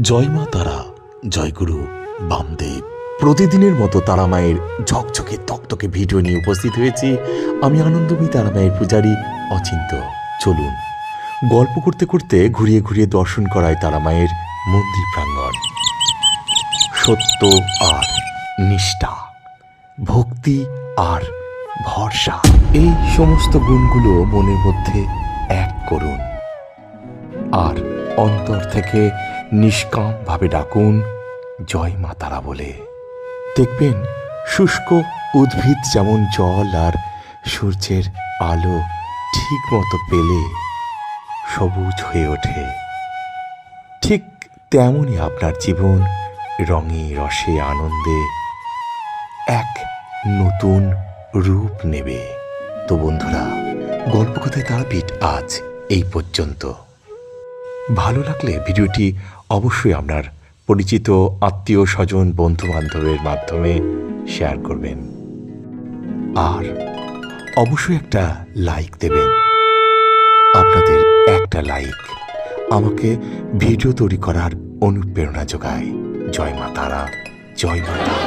জয় মা তারা, জয়গুরু বামদেব। প্রতিদিনের মতো তারামায়ের ঝকঝকে তকতকে ভিডিও নিয়ে উপস্থিত হয়েছি আমি আনন্দময়ী তারামায়ের পূজারী অচিন্ত। চলুন গল্প করতে করতে ঘুরিয়ে ঘুরিয়ে দর্শন করায় তারামায়ের মন্দির প্রাঙ্গণ। সত্য আর নিষ্ঠা, ভক্তি আর ভরসা, এই সমস্ত গুণগুলো মনের মধ্যে এক করুন আর অন্তর থেকে নিষ্কামভাবে ডাকুন জয় মা তারা বলে। দেখবেন শুষ্ক উদ্ভিদ যেমন জল আর সূর্যের আলো ঠিক মতো পেলে সবুজ হয়ে ওঠে, ঠিক তেমনই আপনার জীবন রঙে রসে আনন্দে এক নতুন রূপ নেবে। তো বন্ধুরা, গল্পকথায় তারাপীঠ আজ এই পর্যন্ত। ভালো লাগলে ভিডিওটি অবশ্যই আপনার পরিচিত আত্মীয় স্বজন বন্ধু বান্ধবের মাধ্যমে শেয়ার করবেন আর অবশ্যই একটা লাইক দেবেন। আপনাদের একটা লাইক আমাকে ভিডিও তৈরি করার অনুপ্রেরণা যোগায়। জয় মা তারা, জয় মা তারা।